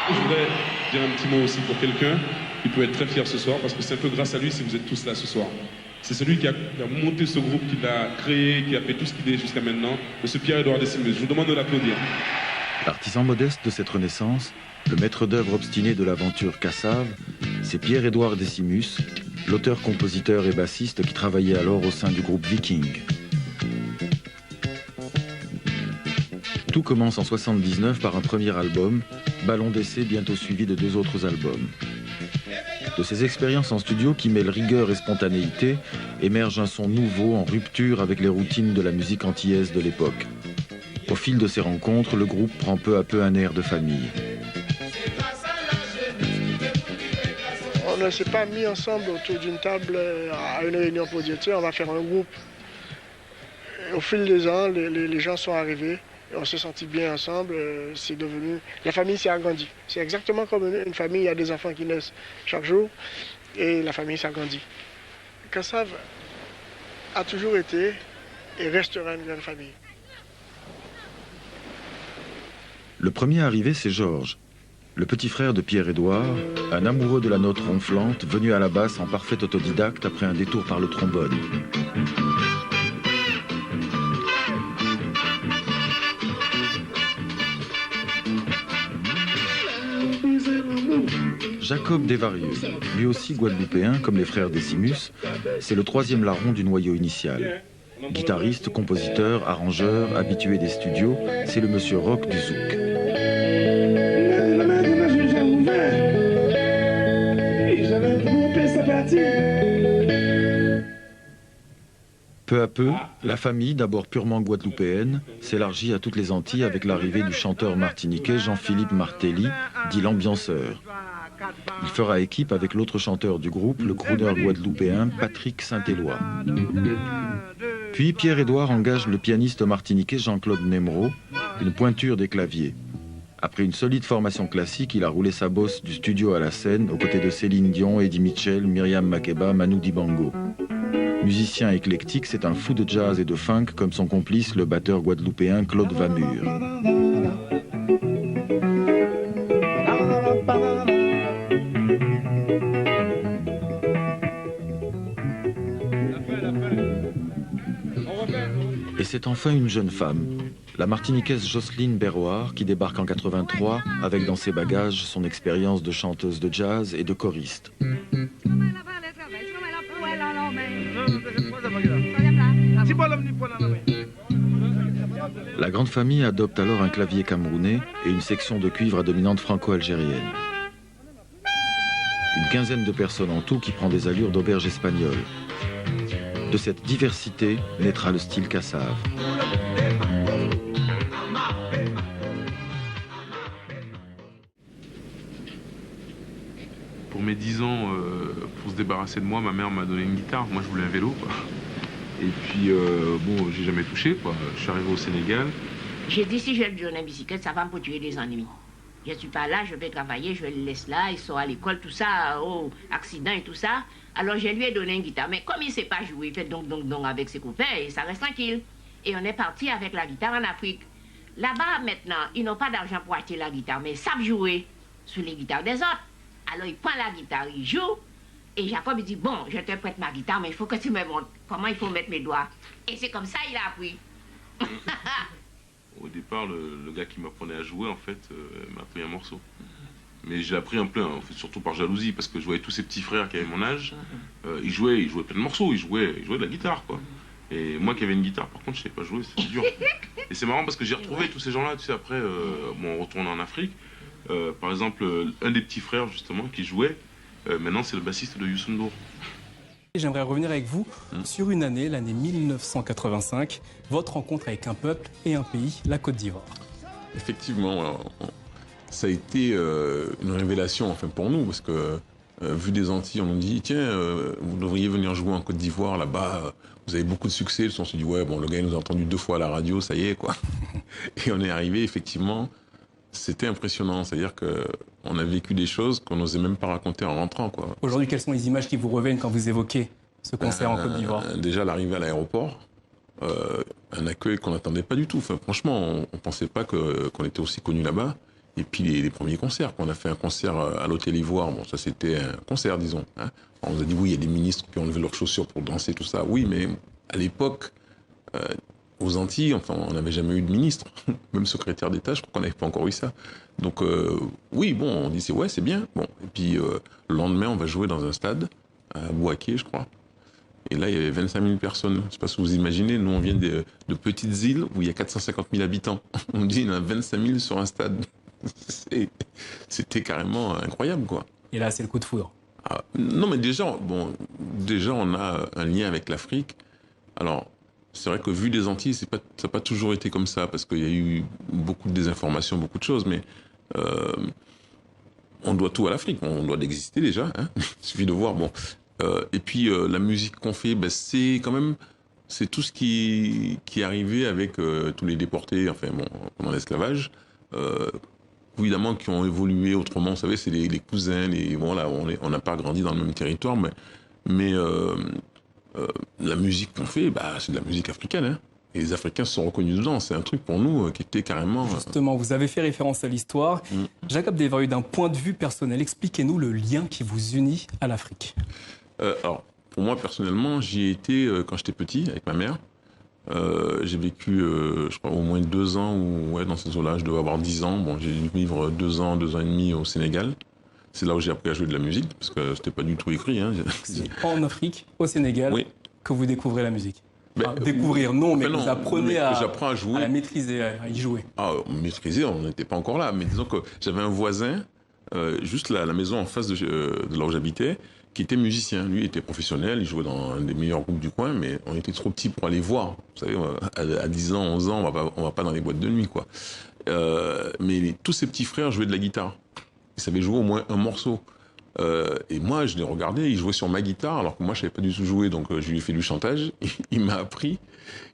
Je voudrais dire un petit mot aussi pour quelqu'un qui peut être très fier ce soir, parce que c'est un peu grâce à lui si vous êtes tous là ce soir. C'est celui qui a monté ce groupe, qui l'a créé, qui a fait tout ce qu'il est jusqu'à maintenant, M. Pierre-Édouard Décimus. Je vous demande de l'applaudir. L'artisan modeste de cette renaissance, le maître d'œuvre obstiné de l'aventure Cassave, c'est Pierre-Édouard Décimus, l'auteur, compositeur et bassiste qui travaillait alors au sein du groupe Viking. Tout commence en 1979 par un premier album, Ballon d'essai, bientôt suivi de 2 autres albums. De ces expériences en studio qui mêlent rigueur et spontanéité, émerge un son nouveau en rupture avec les routines de la musique antillaise de l'époque. Au fil de ces rencontres, le groupe prend peu à peu un air de famille. On ne s'est pas mis ensemble autour d'une table à une réunion pour dire tiens, on va faire un groupe. Et au fil des ans, les gens sont arrivés. On s'est sentis bien ensemble, c'est devenu... La famille s'est agrandie. C'est exactement comme une famille, il y a des enfants qui naissent chaque jour, et la famille s'agrandit. Cassave a toujours été et restera une grande famille. Le premier arrivé, c'est Georges, le petit frère de Pierre-Édouard, un amoureux de la note ronflante, venu à la basse en parfait autodidacte après un détour par le trombone. Jacob Desvarieux, lui aussi guadeloupéen comme les frères Décimus, c'est le 3e larron du noyau initial. Guitariste, compositeur, arrangeur, habitué des studios, c'est le monsieur rock du zouk. Peu à peu, la famille, d'abord purement guadeloupéenne, s'élargit à toutes les Antilles avec l'arrivée du chanteur martiniquais Jean-Philippe Martelly, dit l'ambianceur. Il fera équipe avec l'autre chanteur du groupe, le crooner guadeloupéen Patrick Saint-Éloi. Puis Pierre-Édouard engage le pianiste martiniquais Jean-Claude Nemrod, une pointure des claviers. Après une solide formation classique, il a roulé sa bosse du studio à la scène aux côtés de Céline Dion, Eddie Mitchell, Myriam Makeba, Manu Dibango. Musicien éclectique, c'est un fou de jazz et de funk comme son complice, le batteur guadeloupéen Claude Vamur. Et c'est enfin une jeune femme, la martiniquaise Jocelyne Berroir, qui débarque en 83 avec dans ses bagages son expérience de chanteuse de jazz et de choriste. La grande famille adopte alors un clavier camerounais et une section de cuivre à dominante franco-algérienne. Une quinzaine de personnes en tout qui prend des allures d'auberge espagnole. De cette diversité naîtra le style Cassave. Pour mes 10 ans, pour se débarrasser de moi, ma mère m'a donné une guitare. Moi, je voulais un vélo, quoi. Et puis, bon, j'ai jamais touché, quoi. Je suis arrivé au Sénégal. J'ai dit, si je lui donne une bicyclette, ça va me produire des ennuis. Je ne suis pas là, je vais travailler, je le laisse là, il sort à l'école, tout ça, oh, accident et tout ça. Alors, je lui ai donné une guitare. Mais comme il ne sait pas jouer, il fait donc avec ses copains et ça reste tranquille. Et on est parti avec la guitare en Afrique. Là-bas, maintenant, ils n'ont pas d'argent pour acheter la guitare, mais ils savent jouer sur les guitares des autres. Alors, il prend la guitare, il joue. Et Jacob, il dit, bon, je te prête ma guitare, mais il faut que tu me montres comment il faut mettre mes doigts. Et c'est comme ça qu'il a appris. Au départ, le gars qui m'apprenait à jouer, en fait, m'a appris un morceau. Mais j'ai appris un peu, en fait, surtout par jalousie, parce que je voyais tous ces petits frères qui avaient mon âge, ils jouaient plein de morceaux, ils jouaient de la guitare, quoi. Et moi qui avais une guitare, par contre, je ne savais pas jouer, c'était dur. Et c'est marrant parce que j'ai retrouvé tous ces gens-là, tu sais, après, bon, on retourne en Afrique. Par exemple, un des petits frères, justement, qui jouait, maintenant, c'est le bassiste de Youssou N'Dour. J'aimerais revenir avec vous sur une année, l'année 1985, votre rencontre avec un peuple et un pays, la Côte d'Ivoire. Effectivement, ça a été une révélation enfin, pour nous, parce que vu des Antilles, on nous dit tiens, vous devriez venir jouer en Côte d'Ivoire, là-bas, vous avez beaucoup de succès. On se dit ouais, bon, le gars il nous a entendu 2 fois à la radio, ça y est, quoi. Et on est arrivé, effectivement, c'était impressionnant, c'est-à-dire qu'on a vécu des choses qu'on n'osait même pas raconter en rentrant, quoi. Aujourd'hui, quelles sont les images qui vous reviennent quand vous évoquez ce concert en Côte d'Ivoire? Déjà, l'arrivée à l'aéroport, un accueil qu'on n'attendait pas du tout. Enfin, franchement, on ne pensait pas qu'on était aussi connus là-bas. Et puis les premiers concerts, quand on a fait un concert à l'Hôtel Ivoire, bon ça c'était un concert disons. Hein. On nous a dit oui, il y a des ministres qui ont enlevé leurs chaussures pour danser, tout ça. Oui, mais à l'époque, aux Antilles, enfin on n'avait jamais eu de ministre, même secrétaire d'État, je crois qu'on n'avait pas encore eu ça. Donc oui, bon, on dit ouais, c'est bien. Bon, et puis le lendemain, on va jouer dans un stade, à Bouaké, je crois. Et là, il y avait 25 000 personnes. Je ne sais pas si vous imaginez, nous, on vient de petites îles où il y a 450 000 habitants. On dit qu'il y en a 25 000 sur un stade. C'était carrément incroyable, quoi. Et là, c'est le coup de foudre. Ah, non, mais déjà, on a un lien avec l'Afrique. Alors, c'est vrai que vu des Antilles, ça n'a pas toujours été comme ça, parce qu'il y a eu beaucoup de désinformation, beaucoup de choses, mais on doit tout à l'Afrique. On doit l'exister déjà. Hein. Il suffit de voir. Bon. Et puis la musique qu'on fait, c'est quand même, c'est tout ce qui est arrivé avec tous les déportés, enfin bon, pendant l'esclavage, évidemment qui ont évolué autrement. Vous savez, c'est les cousins, voilà, on n'a pas grandi dans le même territoire, mais la musique qu'on fait, c'est de la musique africaine. Hein. Et les Africains se sont reconnus dedans. C'est un truc pour nous qui était carrément... Justement, vous avez fait référence à l'histoire. Jacob Desvarieux, d'un point de vue personnel, expliquez-nous le lien qui vous unit à l'Afrique. Alors, pour moi, personnellement, j'y ai été quand j'étais petit, avec ma mère. J'ai vécu, je crois, au moins 2 ans dans ces eaux-là. Je devais avoir 10 ans. Bon, j'ai dû vivre 2 ans et demi au Sénégal. C'est là où j'ai appris à jouer de la musique, parce que c'était pas du tout écrit. Hein. C'est en Afrique, au Sénégal, oui, que vous découvrez la musique. Découvrir, non, mais vous apprenez à jouer. À la maîtriser, à y jouer. Maîtriser, on n'était pas encore là. Mais disons que j'avais un voisin, juste là, à la maison en face de là où j'habitais, qui était musicien. Lui était professionnel, il jouait dans un des meilleurs groupes du coin, mais on était trop petits pour aller voir. Vous savez, à 10 ans, 11 ans, on va pas dans les boîtes de nuit, quoi. Mais tous ses petits frères jouaient de la guitare. Ils savaient jouer au moins un morceau. Et moi, je les regardais, ils jouaient sur ma guitare, alors que moi, je savais pas du tout jouer, donc je lui ai fait du chantage. Il m'a appris.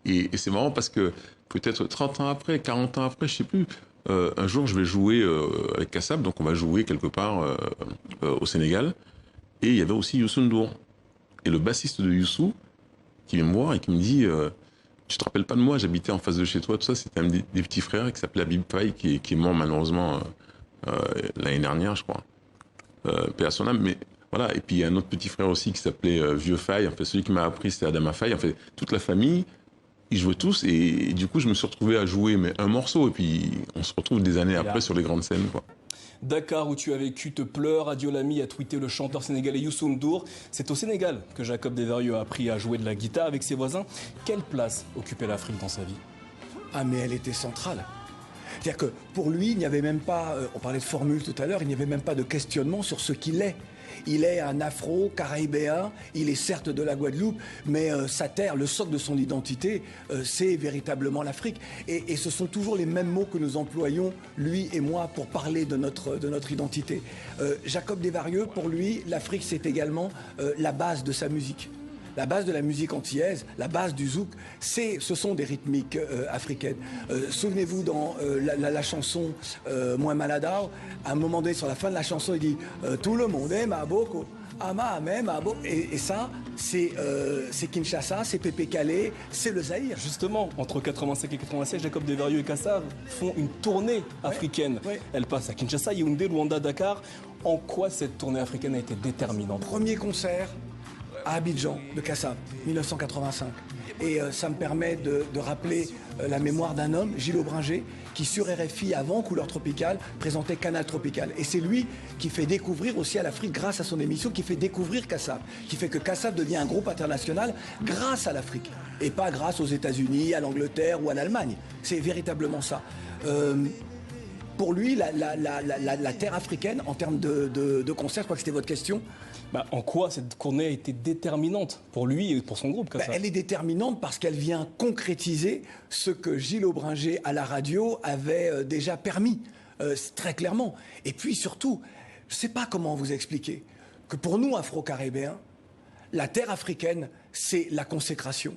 Et c'est marrant parce que peut-être 30 ans après, 40 ans après, je sais plus, un jour, je vais jouer avec Kassab, donc on va jouer quelque part au Sénégal. Et il y avait aussi Youssou N'Dour. Et le bassiste de Youssou, qui vient me voir et qui me dit tu te rappelles pas de moi, j'habitais en face de chez toi, tout ça, c'était un des petits frères qui s'appelait Habib Faye, qui est mort malheureusement l'année dernière, je crois. Paix à son âme, mais voilà. Et puis il y a un autre petit frère aussi qui s'appelait Vieux Faye. En fait, celui qui m'a appris, c'était Adama Faye. En fait, toute la famille, ils jouaient tous. Et du coup, je me suis retrouvé à jouer un morceau. Et puis, on se retrouve des années après sur les grandes scènes, quoi. Dakar, où tu as vécu, te pleure. Adio Lamy a tweeté le chanteur sénégalais Youssou N'Dour. C'est au Sénégal que Jacob Desvarieux a appris à jouer de la guitare avec ses voisins. Quelle place occupait l'Afrique dans sa vie? Ah, mais elle était centrale. C'est-à-dire que pour lui, il n'y avait même pas, on parlait de formule tout à l'heure, il n'y avait même pas de questionnement sur ce qu'il est. Il est un afro-caribéen, il est certes de la Guadeloupe, mais sa terre, le socle de son identité, c'est véritablement l'Afrique. Et ce sont toujours les mêmes mots que nous employons, lui et moi, pour parler de notre identité. Jacob Desvarieux, pour lui, l'Afrique, c'est également la base de sa musique. La base de la musique antillaise, la base du zouk, ce sont des rythmiques africaines. Souvenez-vous dans la chanson Moins Maladao, à un moment donné, sur la fin de la chanson, il dit tout le monde aime Aboko, Ama même Abo. Et ça, c'est Kinshasa, c'est Pépé Calais, c'est le Zaïre. Justement, entre 85 et 86, Jacob Desvarieux et Kassab font une tournée africaine. Ouais. Elle passe à Kinshasa, Yaoundé, Luanda, Dakar. En quoi cette tournée africaine a été déterminante? Premier concert à Abidjan de Kassab, 1985. Et ça me permet de rappeler la mémoire d'un homme, Gilles Aubringer, qui sur RFI, avant Couleur Tropicale, présentait Canal Tropical. Et c'est lui qui fait découvrir aussi à l'Afrique, grâce à son émission, qui fait découvrir Kassab, qui fait que Kassab devient un groupe international grâce à l'Afrique, et pas grâce aux États-Unis, à l'Angleterre ou à l'Allemagne. C'est véritablement ça. Pour lui, la terre africaine, en termes de concert, je crois que c'était votre question. En quoi cette tournée a été déterminante pour lui et pour son groupe? Elle est déterminante parce qu'elle vient concrétiser ce que Gilles Aubringer à la radio avait déjà permis, très clairement. Et puis surtout, je ne sais pas comment vous expliquer, que pour nous, Afro-Caribéens, la terre africaine, c'est la consécration.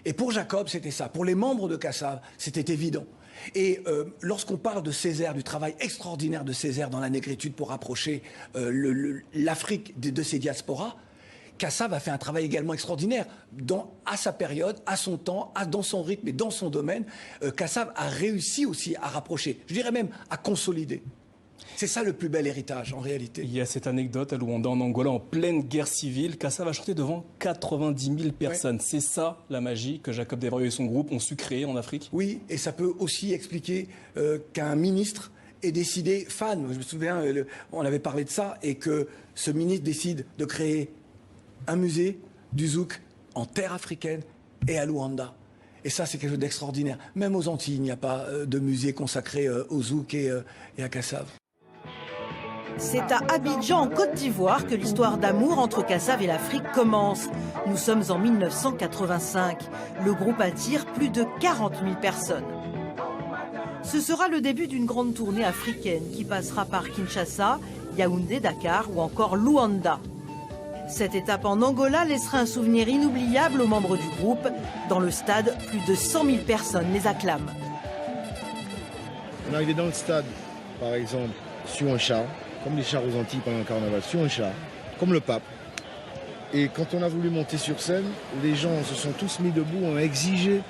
Et pour Jacob, c'était ça. Pour les membres de Kassab, c'était évident. Et lorsqu'on parle de Césaire, du travail extraordinaire de Césaire dans la négritude pour rapprocher l'Afrique de ses diasporas, Kassav a fait un travail également extraordinaire. À sa période, à son temps, dans son rythme et dans son domaine, Kassav a réussi aussi à rapprocher, je dirais même à consolider. C'est ça le plus bel héritage en réalité. Il y a cette anecdote à Luanda, en Angola, en pleine guerre civile. Kassav a chanté devant 90 000 personnes. Ouais. C'est ça la magie que Jacob Desvarieux et son groupe ont su créer en Afrique? Oui, et ça peut aussi expliquer qu'un ministre ait décidé, je me souviens, on avait parlé de ça, et que ce ministre décide de créer un musée du zouk en terre africaine et à Luanda. Et ça, c'est quelque chose d'extraordinaire. Même aux Antilles, il n'y a pas de musée consacré au zouk et à Kassav. C'est à Abidjan, en Côte d'Ivoire, que l'histoire d'amour entre Kassav et l'Afrique commence. Nous sommes en 1985. Le groupe attire plus de 40 000 personnes. Ce sera le début d'une grande tournée africaine qui passera par Kinshasa, Yaoundé, Dakar ou encore Luanda. Cette étape en Angola laissera un souvenir inoubliable aux membres du groupe. Dans le stade, plus de 100 000 personnes les acclament. On est arrivé dans le stade, par exemple, sur un char, comme les chars aux Antilles pendant le carnaval, sur un char, comme le pape. Et quand on a voulu monter sur scène, les gens se sont tous mis debout, ont exigé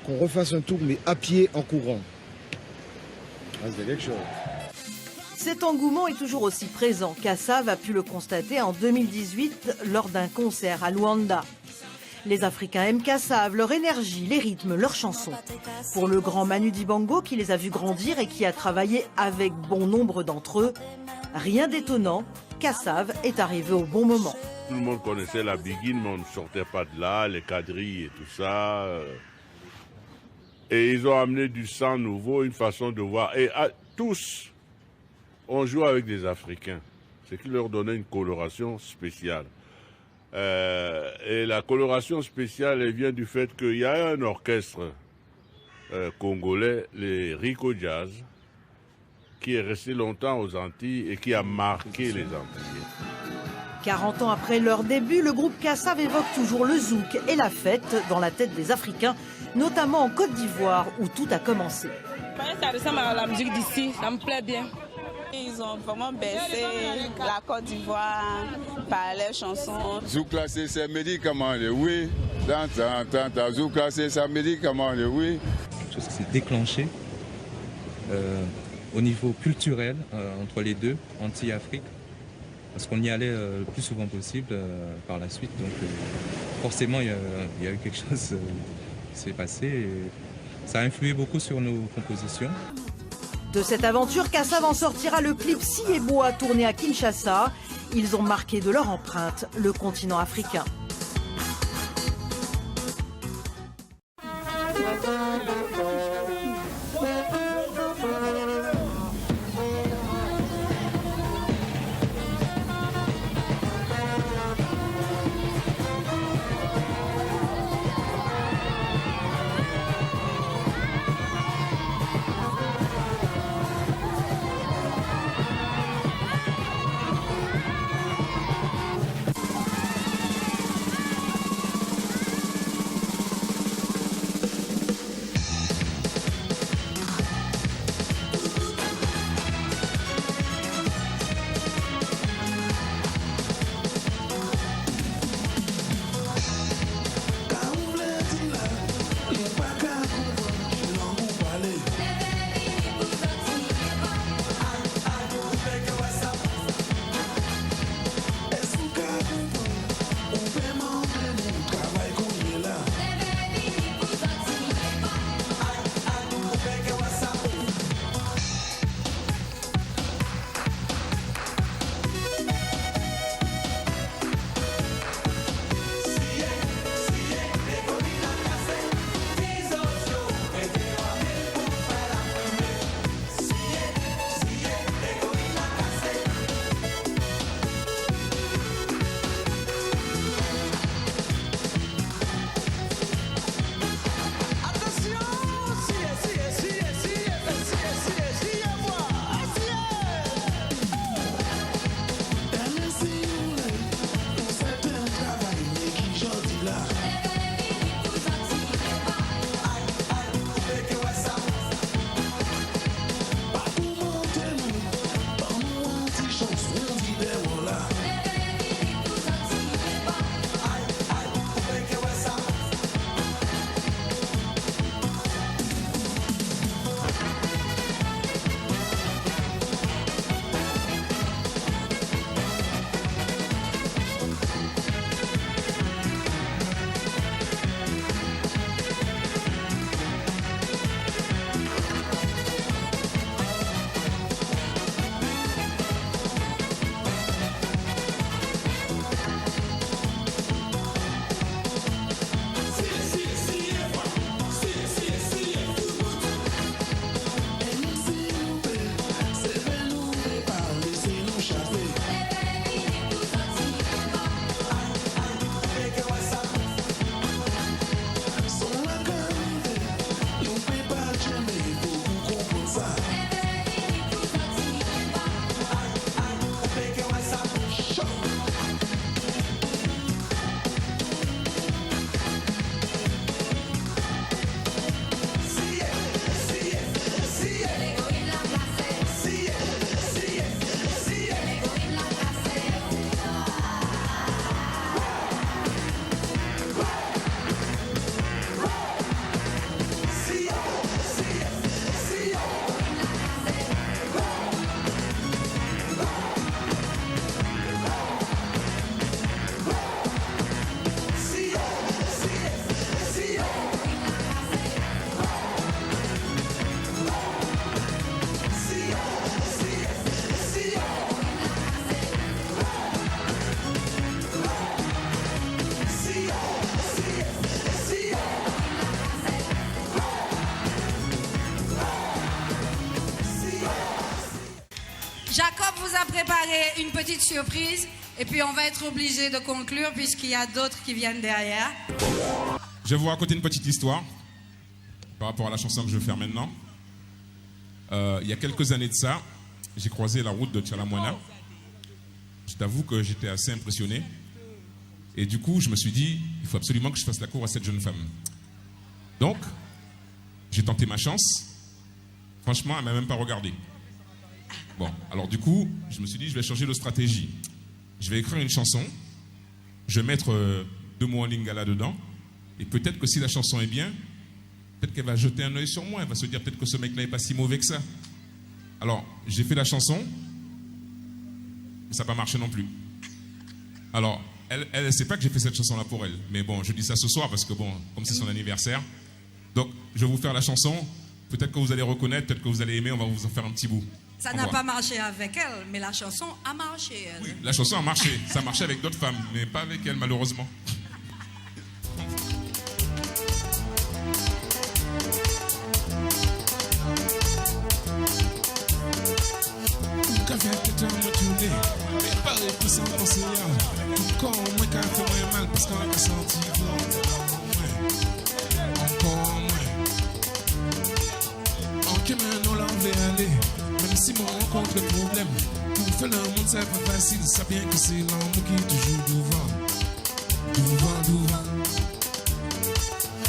qu'on refasse un tour, mais à pied, en courant. Ah, c'est quelque chose. Cet engouement est toujours aussi présent. Kassav a pu le constater en 2018 lors d'un concert à Luanda. Les Africains aiment Kassav, leur énergie, les rythmes, leurs chansons. Pour le grand Manu Dibango qui les a vus grandir et qui a travaillé avec bon nombre d'entre eux, rien d'étonnant, Kassav est arrivé au bon moment. Tout le monde connaissait la Biguine, mais on ne sortait pas de là, les quadrilles et tout ça. Et ils ont amené du sang nouveau, une façon de voir. Et tous, on joue avec des Africains, ce qui leur donnait une coloration spéciale. Et la coloration spéciale elle vient du fait qu'il y a un orchestre congolais, les Rico Jazz, qui est resté longtemps aux Antilles et qui a marqué les Antillais. 40 ans après leur début, le groupe Kassav évoque toujours le zouk et la fête dans la tête des Africains, notamment en Côte d'Ivoire où tout a commencé. Ça ressemble à la musique d'ici, ça me plaît bien. Ils ont vraiment baissé la Côte d'Ivoire par leurs chansons. Zouk là, c'est un médicament, oui. Zouk là, c'est un médicament, oui. Quelque chose qui s'est déclenché au niveau culturel entre les deux, Antilles-Afrique. Parce qu'on y allait le plus souvent possible par la suite. Donc forcément, il y a eu quelque chose qui s'est passé. Et ça a influé beaucoup sur nos compositions. De cette aventure, Kassav en sortira le clip Si et Bois tourné à Kinshasa. Ils ont marqué de leur empreinte le continent africain. vous a préparé une petite surprise et puis on va être obligé de conclure puisqu'il y a d'autres qui viennent derrière. Je vais vous raconter une petite histoire par rapport à la chanson que je vais faire maintenant. Il y a quelques années de ça, j'ai croisé la route de Tchalamouana. Je t'avoue que j'étais assez impressionné. Et du coup, je me suis dit, il faut absolument que je fasse la cour à cette jeune femme. Donc, j'ai tenté ma chance. Franchement, elle ne m'a même pas regardé. Bon, alors du coup, je me suis dit, je vais changer de stratégie. Je vais écrire une chanson, je vais mettre 2 mots en lingala dedans, et peut-être que si la chanson est bien, peut-être qu'elle va jeter un œil sur moi, elle va se dire peut-être que ce mec-là n'est pas si mauvais que ça. Alors, j'ai fait la chanson, mais ça n'a pas marché non plus. Alors, elle ne sait pas que j'ai fait cette chanson-là pour elle. Mais bon, je dis ça ce soir parce que bon, comme c'est son anniversaire. Donc, je vais vous faire la chanson. Peut-être que vous allez reconnaître, peut-être que vous allez aimer. On va vous en faire un petit bout. Ça n'a pas marché avec elle, mais la chanson a marché. Elle. Oui, la chanson a marché. Ça a marché avec d'autres femmes, mais pas avec elle, malheureusement. Encore moins qu'à faire moins mal parce qu'on a senti encore moins. Ok, maintenant là on veut aller. Même si on rencontre le problème, pour faire le monde c'est pas facile. Ça bien que c'est l'amour qui toujours devant.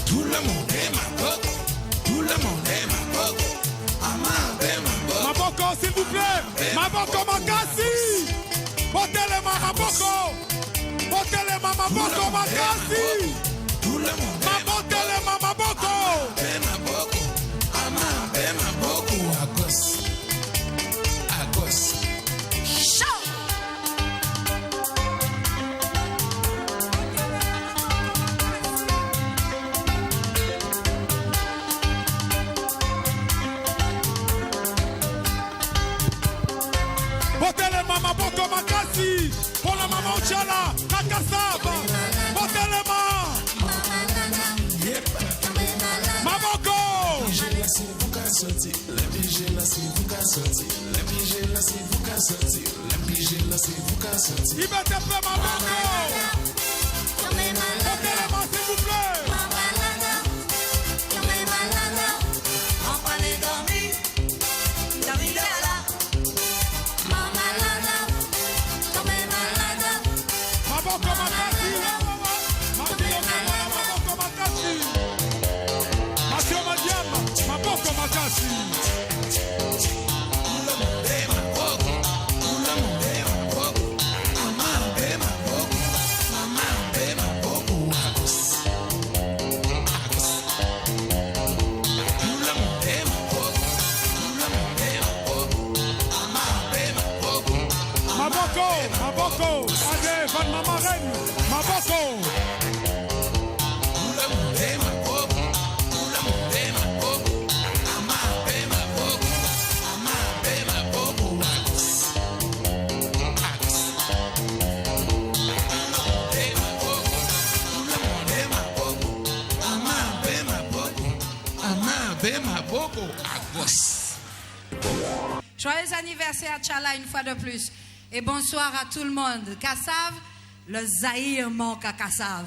Tout le monde est ma boque. Tout le monde est ma boque. Ma boko, s'il vous plaît. Ma boko, ma cassie. Botele mama boko. Botele mama boko makasi. Tout le monde. Ma botele mama boko. Ma boko. Ma boko. À gauche. Chaud. Botele mama boko makasi. Pour la maman Chala, Kakasaba. Botele ma. Ma boko. Il va te faire ma boko. Botele ma s'il vous plaît. Maboko, allez, van mama reine, Maboko. Joyeux anniversaire Tchala une fois de plus. Et bonsoir à tout le monde. Kassav, le Zaïre manque à Kassav.